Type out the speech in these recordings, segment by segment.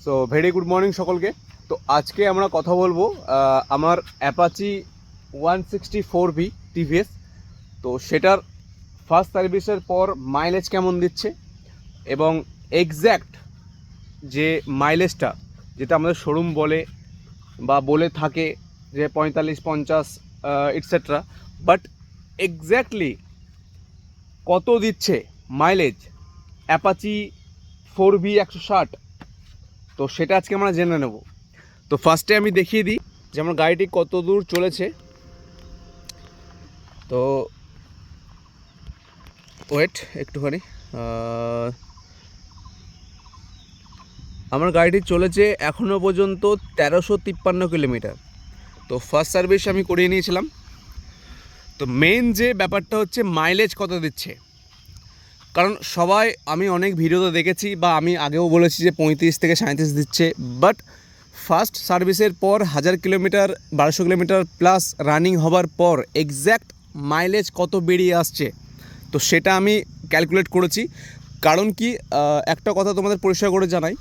So very good morning সকলকে। তো আজকে আমরা কথা বলবো আমার অ্যাপাচি 164V টিভিএস। তো সেটার ফার্স্ট সার্ভিসের পর মাইলেজ কেমন দিচ্ছে এবং এক্স্যাক্ট যে মাইলেজটা যেটা আমাদের শোরুম বলে বা বলে থাকে যে 45-50 ইটসেট্রা, বাট এক্স্যাক্টলি কত দিচ্ছে মাইলেজ অ্যাপাচি 4V 160, তো সেটা আজকে আমরা জেনে নেব। তো ফার্স্টে আমি দেখিয়ে দিই যে আমার গাড়িটি কত দূর চলেছে। তো ওয়েট একটুখানি, আমার গাড়িটি চলেছে এখনও পর্যন্ত 1353 কিলোমিটার। তো ফার্স্ট সার্ভিস আমি করিয়ে নিয়েছিলাম। তো মেন যে ব্যাপারটা হচ্ছে মাইলেজ কত দিচ্ছে, কারণ সবাই আমি অনেক ভিডিওতে দেখেছি বা আমি আগেও বলেছি যে 35 থেকে 37 দিচ্ছে, বাট ফার্স্ট সার্ভিসের পর 1000 কিলোমিটার 1200 কিলোমিটার প্লাস রানিং হবার পর এক্স্যাক্ট মাইলেজ কত বেরিয়ে আসছে, তো সেটা আমি ক্যালকুলেট করেছি। কারণ কি, একটা কথা তোমাদের পরিষ্কার করে জানাই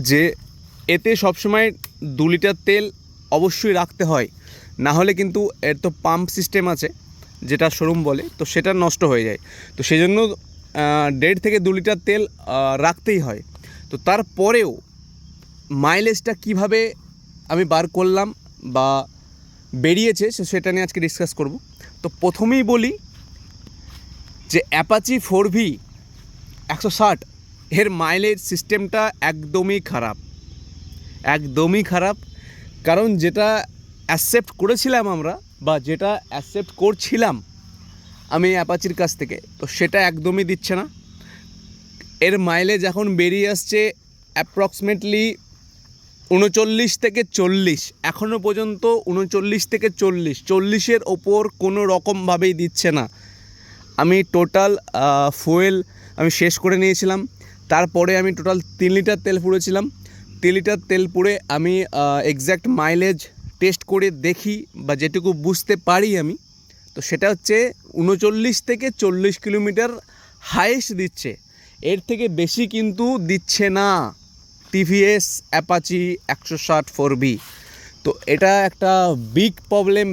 যে এতে সবসময় 2 লিটার তেল অবশ্যই রাখতে হয়, না হলে কিন্তু এর তো পাম্প সিস্টেম আছে যেটা শোরুম বলে, তো সেটা নষ্ট হয়ে যায়। তো সেই জন্য 1.5 থেকে 2 লিটার তেল রাখতেই হয়। তো তারপরেও মাইলেজটা কিভাবে আমি বার করলাম বা বেরিয়েছে সেটা নিয়ে আজকে ডিসকাস করব। তো প্রথমেই বলি যে অ্যাপাচি 4V 160 এর মাইলেজ সিস্টেমটা একদমই খারাপ। কারণ যেটা অ্যাকসেপ্ট করেছিলাম আমরা বা যেটা অ্যাকসেপ্ট করছিলাম আমি অ্যাপাচির কাছ থেকে, তো সেটা একদমই দিচ্ছে না। এর মাইলেজ এখন বেরিয়ে আসছে অ্যাপ্রক্সিমেটলি 39 থেকে 40, এখনও পর্যন্ত 39 থেকে 40-40-এর ওপর কোনো রকমভাবেই দিচ্ছে না। আমি টোটাল ফুয়েল আমি শেষ করে নিয়েছিলাম, তারপরে আমি টোটাল 3 লিটার তেল পুড়েছিলাম। 3 লিটার তেল পুড়ে আমি এক্স্যাক্ট মাইলেজ টেস্ট করে দেখি বা যেটুকু বুঝতে পারি আমি, তো সেটা হচ্ছে 39 থেকে 40 কিলোমিটার হাইয়েস্ট দিচ্ছে, এর থেকে বেশি কিন্তু দিচ্ছে না টিভিএস অ্যাপাচি 160 4V। তো এটা একটা big problem,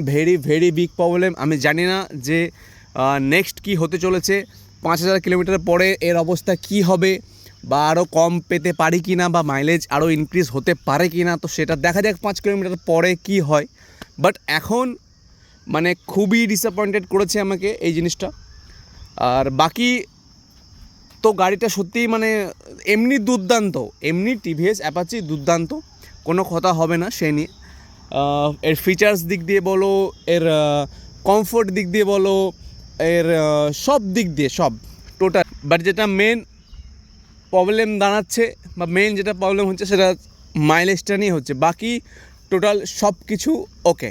very big problem. আমি জানি না যে নেক্সট কি হতে চলেছে, 5000 কিলোমিটার পরে এর অবস্থা কি হবে, বা আরও কম পেতে পারি কি না, বা মাইলেজ আরও ইনক্রিজ হতে পারে কি না, তো সেটা দেখা যাক 5 কিলোমিটার পরে কি হয়। বাট এখন মানে খুবই ডিসঅ্যাপয়েন্টেড করেছে আমাকে এই জিনিসটা। আর বাকি তো গাড়িটা সত্যিই মানে এমনি দুর্দান্ত, এমনি টিভিএস অ্যাপাচি দুর্দান্ত, কোনো কথা হবে না সে নিয়ে। এর ফিচার্স দিক দিয়ে বলো, এর কমফোর্ট দিক দিয়ে বলো, এর সব দিক দিয়ে সব টোটাল। বাট যেটা মেন প্রবলেম দাঁড়াচ্ছে বা মেন যেটা প্রবলেম হচ্ছে সেটা মাইলেজটা নিয়ে হচ্ছে, বাকি টোটাল সব কিছু ওকে।